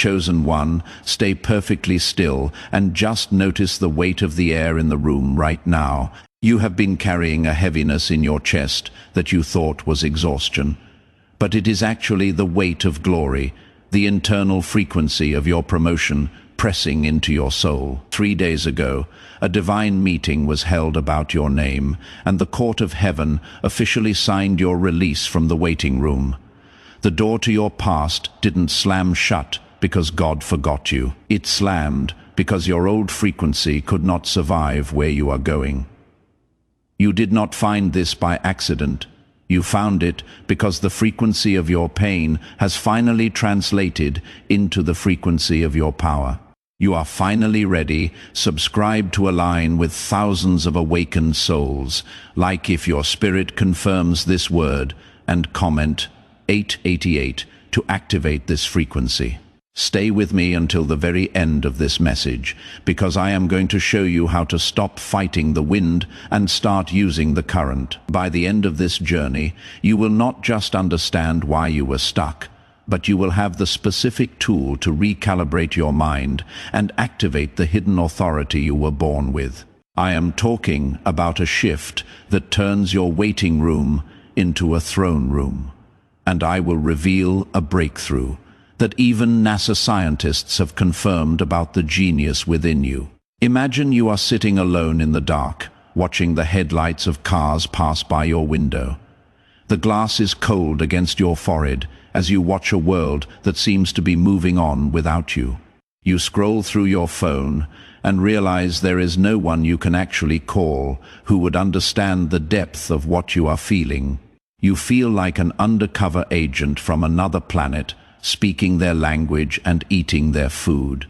Chosen one, stay perfectly still and just notice the weight of the air in the room right now. You have been carrying a heaviness in your chest that you thought was exhaustion. But it is actually the weight of glory, the internal frequency of your promotion pressing into your soul. 3 days ago, a divine meeting was held about your name, and the court of heaven officially signed your release from the waiting room. The door to your past didn't slam shut because God forgot you. It slammed because your old frequency could not survive where you are going. You did not find this by accident. You found it because the frequency of your pain has finally translated into the frequency of your power. You are finally ready, subscribed to align with thousands of awakened souls, like if your spirit confirms this word, and comment 888 to activate this frequency. Stay with me until the very end of this message, because I am going to show you how to stop fighting the wind and start using the current. By the end of this journey, you will not just understand why you were stuck, but you will have the specific tool to recalibrate your mind and activate the hidden authority you were born with. I am talking about a shift that turns your waiting room into a throne room. And I will reveal a breakthrough that even NASA scientists have confirmed about the genius within you. Imagine you are sitting alone in the dark, watching the headlights of cars pass by your window. The glass is cold against your forehead as you watch a world that seems to be moving on without you. You scroll through your phone and realize there is no one you can actually call who would understand the depth of what you are feeling. You feel like an undercover agent from another planet, speaking their language and eating their food,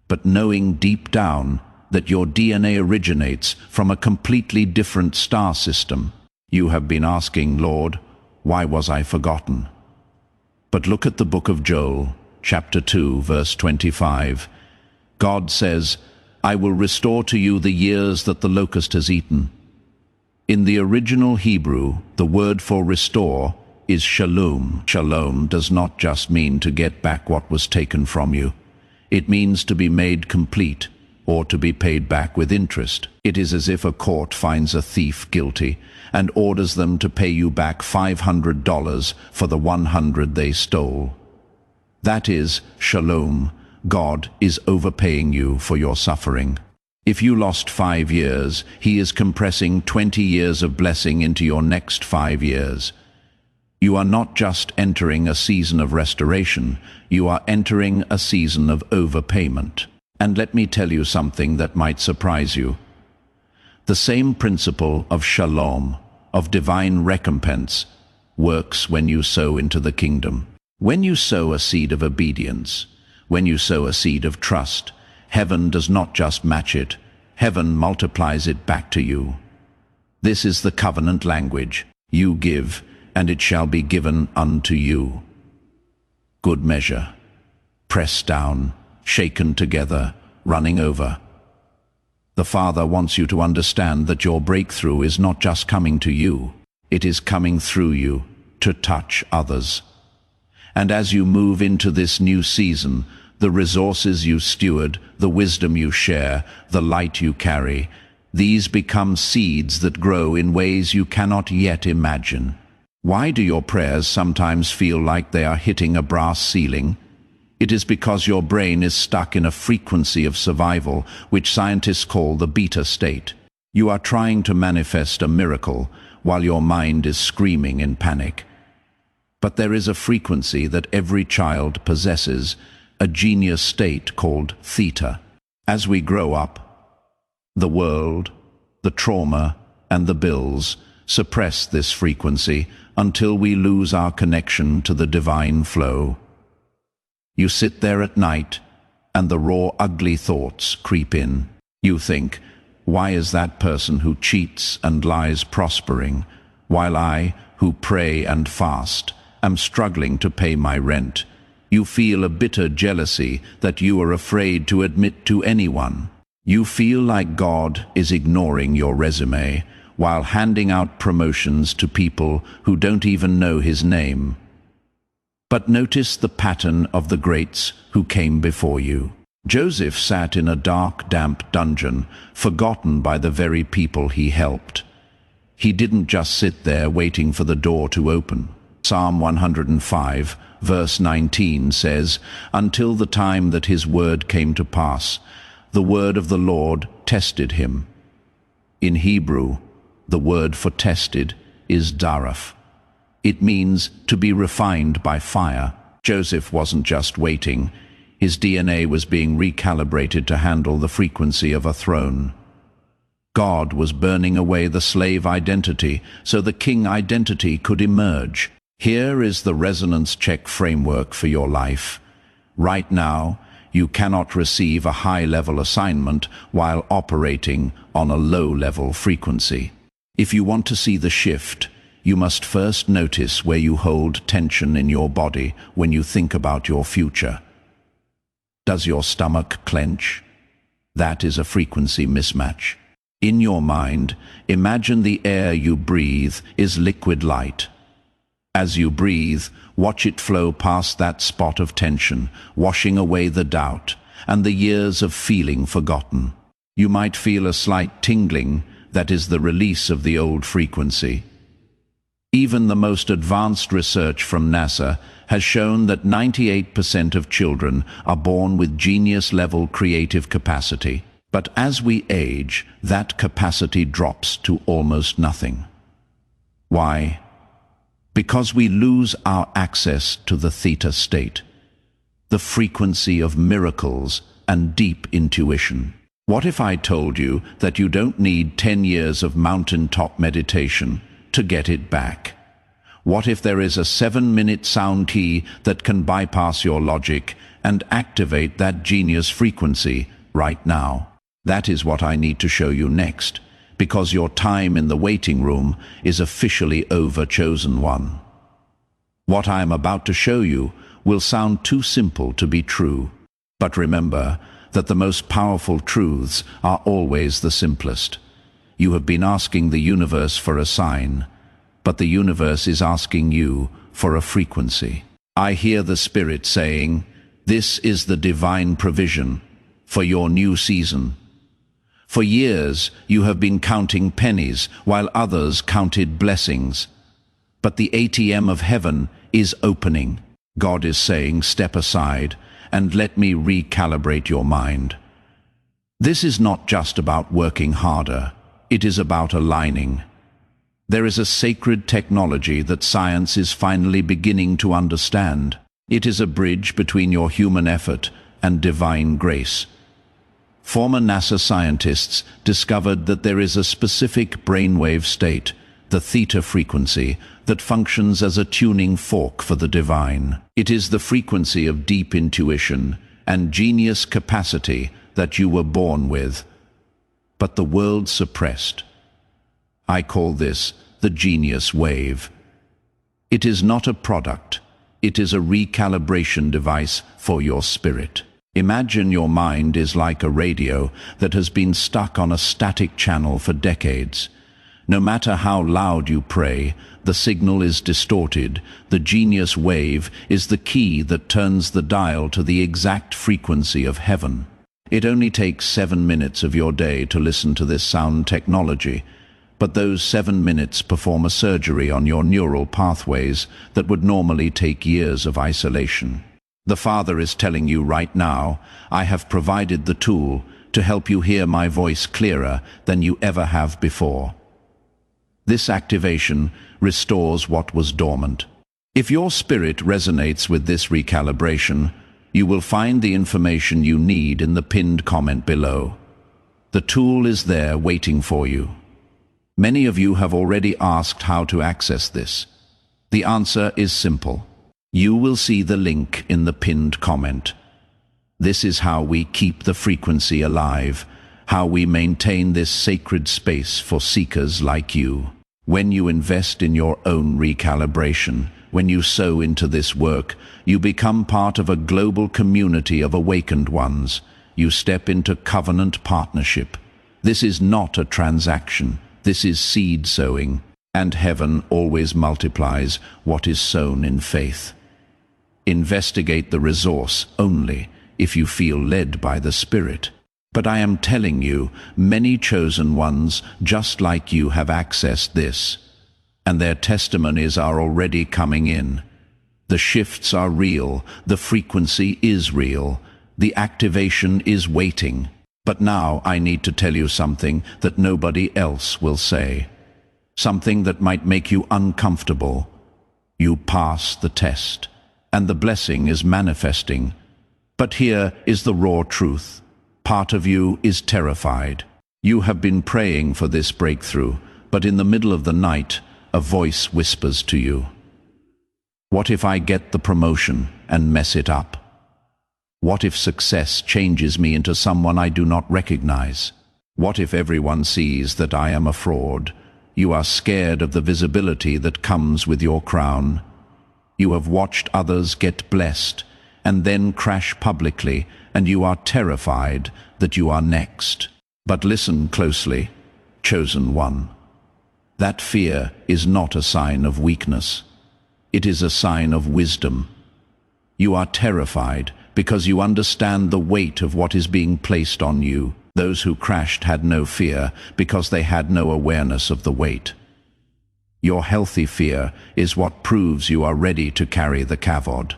but knowing deep down that your DNA originates from a completely different star system. You have been asking, Lord, why was I forgotten? But look at the book of Joel, chapter 2, verse 25. God says, I will restore to you the years that the locust has eaten. In the original Hebrew, the word for restore is shalom. Shalom does not just mean to get back what was taken from you. It means to be made complete, or to be paid back with interest. It is as if a court finds a thief guilty and orders them to pay you back $500 for the 100 they stole. That is shalom. God is overpaying you for your suffering. If you lost 5 years, He is compressing 20 years of blessing into your next 5 years. You are not just entering a season of restoration, you are entering a season of overpayment. And let me tell you something that might surprise you. The same principle of shalom, of divine recompense, works when you sow into the kingdom. When you sow a seed of obedience, when you sow a seed of trust, heaven does not just match it, heaven multiplies it back to you. This is the covenant language. You give, and it shall be given unto you. Good measure, pressed down, shaken together, running over. The Father wants you to understand that your breakthrough is not just coming to you, it is coming through you to touch others. And as you move into this new season, the resources you steward, the wisdom you share, the light you carry, these become seeds that grow in ways you cannot yet imagine. Why do your prayers sometimes feel like they are hitting a brass ceiling? It is because your brain is stuck in a frequency of survival, which scientists call the beta state. You are trying to manifest a miracle while your mind is screaming in panic. But there is a frequency that every child possesses, a genius state called theta. As we grow up, the world, the trauma, and the bills suppress this frequency until we lose our connection to the divine flow. You sit there at night, and the raw, ugly thoughts creep in. You think, why is that person who cheats and lies prospering, while I, who pray and fast, am struggling to pay my rent? You feel a bitter jealousy that you are afraid to admit to anyone. You feel like God is ignoring your resume while handing out promotions to people who don't even know His name. But notice the pattern of the greats who came before you. Joseph sat in a dark, damp dungeon, forgotten by the very people he helped. He didn't just sit there waiting for the door to open. Psalm 105, verse 19 says, "Until the time that his word came to pass, the word of the Lord tested him." In Hebrew, the word for tested is daraf. It means to be refined by fire. Joseph wasn't just waiting. His DNA was being recalibrated to handle the frequency of a throne. God was burning away the slave identity so the king identity could emerge. Here is the resonance check framework for your life. Right now, you cannot receive a high-level assignment while operating on a low-level frequency. If you want to see the shift, you must first notice where you hold tension in your body when you think about your future. Does your stomach clench? That is a frequency mismatch. In your mind, imagine the air you breathe is liquid light. As you breathe, watch it flow past that spot of tension, washing away the doubt and the years of feeling forgotten. You might feel a slight tingling that is the release of the old frequency. Even the most advanced research from NASA has shown that 98% of children are born with genius-level creative capacity. But as we age, that capacity drops to almost nothing. Why? Because we lose our access to the theta state, the frequency of miracles and deep intuition. What if I told you that you don't need 10 years of mountaintop meditation to get it back? What if there is a 7-minute sound key that can bypass your logic and activate that genius frequency right now? That is what I need to show you next, because your time in the waiting room is officially over, chosen one. What I am about to show you will sound too simple to be true, but remember that the most powerful truths are always the simplest. You have been asking the universe for a sign, but the universe is asking you for a frequency. I hear the Spirit saying, "This is the divine provision for your new season." For years, you have been counting pennies while others counted blessings. But the ATM of heaven is opening. God is saying, "Step aside and let me recalibrate your mind." This is not just about working harder. It is about aligning. There is a sacred technology that science is finally beginning to understand. It is a bridge between your human effort and divine grace. Former NASA scientists discovered that there is a specific brainwave state, the theta frequency, that functions as a tuning fork for the divine. It is the frequency of deep intuition and genius capacity that you were born with, but the world suppressed. I call this the genius wave. It is not a product. It is a recalibration device for your spirit. Imagine your mind is like a radio that has been stuck on a static channel for decades. No matter how loud you pray, the signal is distorted. The genius wave is the key that turns the dial to the exact frequency of heaven. It only takes 7 minutes of your day to listen to this sound technology, but those 7 minutes perform a surgery on your neural pathways that would normally take years of isolation. The Father is telling you right now, I have provided the tool to help you hear my voice clearer than you ever have before. This activation restores what was dormant. If your spirit resonates with this recalibration, you will find the information you need in the pinned comment below. The tool is there waiting for you. Many of you have already asked how to access this. The answer is simple. You will see the link in the pinned comment. This is how we keep the frequency alive, how we maintain this sacred space for seekers like you. When you invest in your own recalibration, when you sow into this work, you become part of a global community of awakened ones. You step into covenant partnership. This is not a transaction. This is seed sowing, and heaven always multiplies what is sown in faith. Investigate the resource only if you feel led by the Spirit. But I am telling you, many chosen ones just like you have accessed this, and their testimonies are already coming in. The shifts are real, the frequency is real, the activation is waiting. But now I need to tell you something that nobody else will say. Something that might make you uncomfortable. You pass the test, and the blessing is manifesting. But here is the raw truth. Part of you is terrified. You have been praying for this breakthrough, but in the middle of the night, a voice whispers to you, "What if I get the promotion and mess it up? What if success changes me into someone I do not recognize? What if everyone sees that I am a fraud?" You are scared of the visibility that comes with your crown. You have watched others get blessed and then crash publicly, and you are terrified that you are next. But listen closely, chosen one. That fear is not a sign of weakness. It is a sign of wisdom. You are terrified because you understand the weight of what is being placed on you. Those who crashed had no fear because they had no awareness of the weight. Your healthy fear is what proves you are ready to carry the kavod.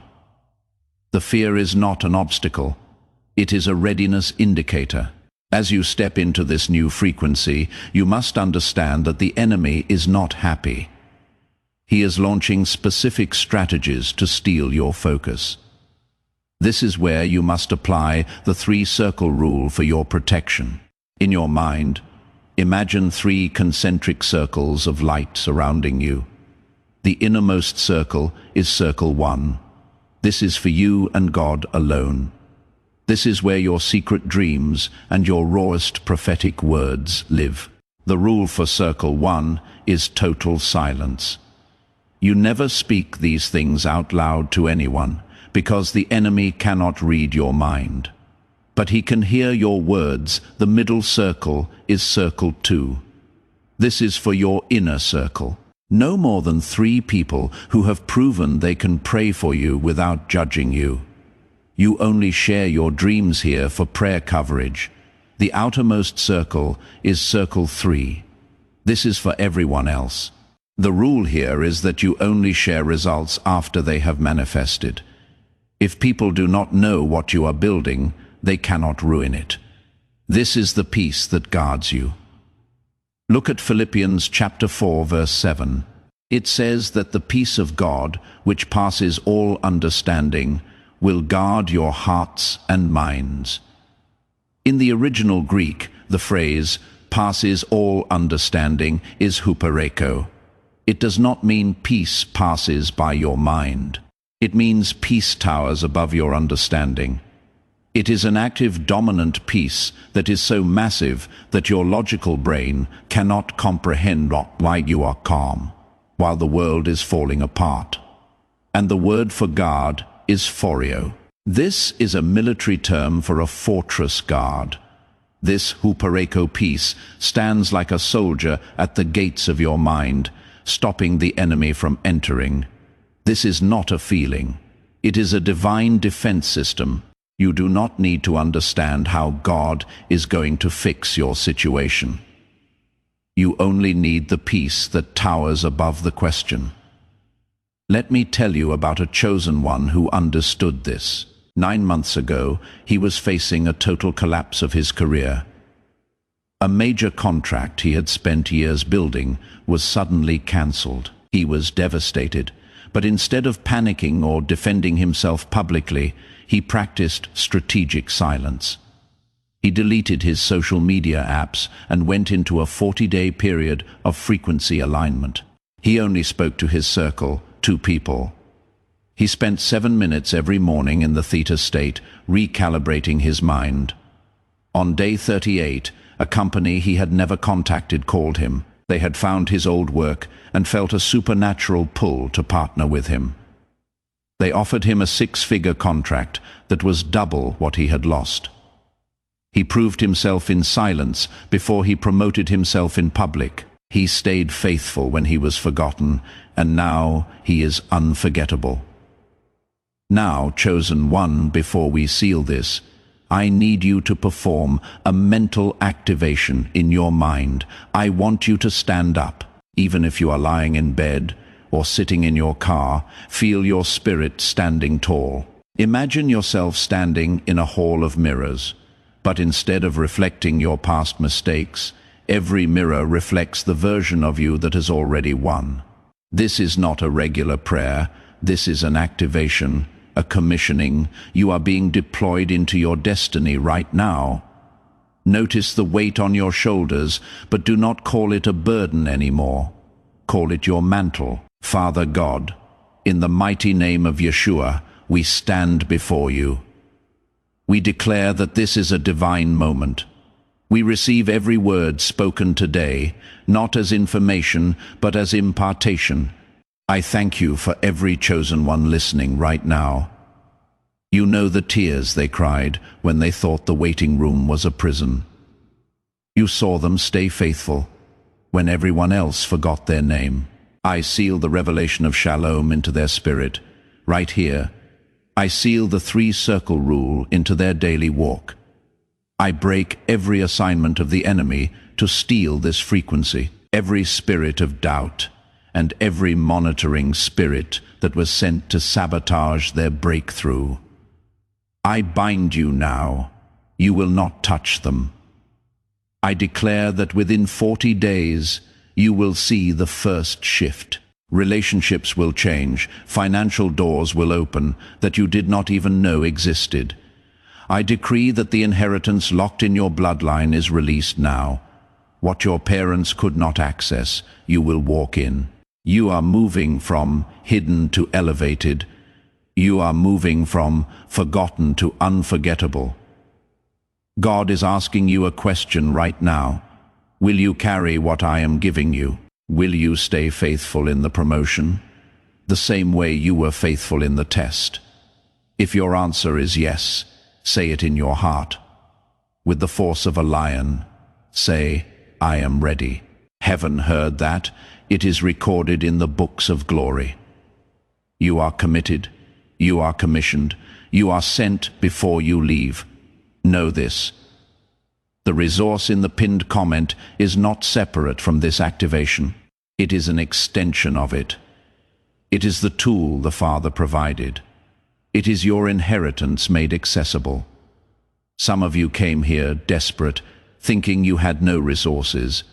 The fear is not an obstacle. It is a readiness indicator. As you step into this new frequency, you must understand that the enemy is not happy. He is launching specific strategies to steal your focus. This is where you must apply the three-circle rule for your protection. In your mind, imagine 3 concentric circles of light surrounding you. The innermost circle is circle 1. This is for you and God alone. This is where your secret dreams and your rawest prophetic words live. The rule for circle 1 is total silence. You never speak these things out loud to anyone, because the enemy cannot read your mind. But he can hear your words. The middle circle is circle 2. This is for your inner circle. No more than 3 people who have proven they can pray for you without judging you. You only share your dreams here for prayer coverage. The outermost circle is circle 3. This is for everyone else. The rule here is that you only share results after they have manifested. If people do not know what you are building, they cannot ruin it. This is the peace that guards you. Look at Philippians chapter 4, verse 7. It says that the peace of God, which passes all understanding, will guard your hearts and minds. In the original Greek, the phrase passes all understanding is hupereko. It does not mean peace passes by your mind. It means peace towers above your understanding. It is an active dominant peace that is so massive that your logical brain cannot comprehend why you are calm while the world is falling apart. And the word for guard is phoreo. This is a military term for a fortress guard. This hupereko peace stands like a soldier at the gates of your mind, stopping the enemy from entering. This is not a feeling. It is a divine defense system. You do not need to understand how God is going to fix your situation. You only need the peace that towers above the question. Let me tell you about a chosen one who understood this. 9 months ago, he was facing a total collapse of his career. A major contract he had spent years building was suddenly cancelled. He was devastated. But instead of panicking or defending himself publicly, he practiced strategic silence. He deleted his social media apps and went into a 40-day period of frequency alignment. He only spoke to his circle, 2 people. He spent 7 minutes every morning in the theta state, recalibrating his mind. On day 38, a company he had never contacted called him. They had found his old work and felt a supernatural pull to partner with him. They offered him a 6-figure contract that was double what he had lost. He proved himself in silence before he promoted himself in public. He stayed faithful when he was forgotten, and now he is unforgettable. Now, chosen one, before we seal this, I need you to perform a mental activation in your mind. I want you to stand up, even if you are lying in bed or sitting in your car. Feel your spirit standing tall. Imagine yourself standing in a hall of mirrors, but instead of reflecting your past mistakes, every mirror reflects the version of you that has already won. This is not a regular prayer. This is an activation, a commissioning. You are being deployed into your destiny right now. Notice the weight on your shoulders, but do not call it a burden anymore. Call it your mantle. Father God, in the mighty name of Yeshua, we stand before you. We declare that this is a divine moment. We receive every word spoken today, not as information, but as impartation. I thank you for every chosen one listening right now. You know the tears they cried when they thought the waiting room was a prison. You saw them stay faithful when everyone else forgot their name. I seal the revelation of shalom into their spirit, right here. I seal the three-circle rule into their daily walk. I break every assignment of the enemy to steal this frequency, every spirit of doubt, and every monitoring spirit that was sent to sabotage their breakthrough. I bind you now. You will not touch them. I declare that within 40 days, you will see the first shift. Relationships will change, financial doors will open that you did not even know existed. I decree that the inheritance locked in your bloodline is released now. What your parents could not access, you will walk in. You are moving from hidden to elevated. You are moving from forgotten to unforgettable. God is asking you a question right now. Will you carry what I am giving you? Will you stay faithful in the promotion, the same way you were faithful in the test? If your answer is yes, say it in your heart. With the force of a lion, say, I am ready. Heaven heard that. It is recorded in the books of glory. You are committed. You are commissioned. You are sent before you leave. Know this. The resource in the pinned comment is not separate from this activation. It is an extension of it. It is the tool the Father provided. It is your inheritance made accessible. Some of you came here desperate, thinking you had no resources.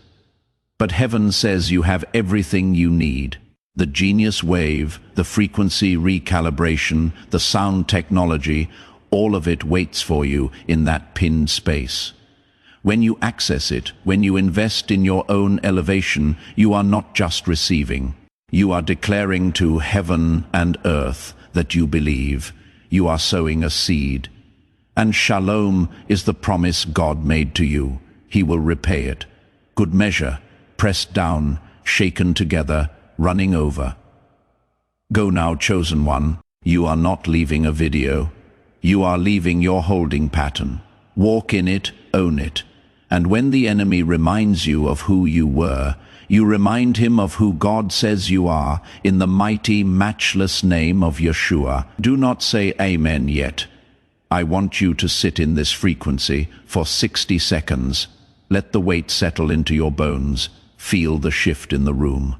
But heaven says you have everything you need. The genius wave, the frequency recalibration, the sound technology, all of it waits for you in that pinned space. When you access it, when you invest in your own elevation, you are not just receiving. You are declaring to heaven and earth that you believe. You are sowing a seed. And shalom is the promise God made to you. He will repay it. Good measure, pressed down, shaken together, running over. Go now, chosen one. You are not leaving a video. You are leaving your holding pattern. Walk in it, own it. And when the enemy reminds you of who you were, you remind him of who God says you are in the mighty, matchless name of Yeshua. Do not say amen yet. I want you to sit in this frequency for 60 seconds. Let the weight settle into your bones. Feel the shift in the room.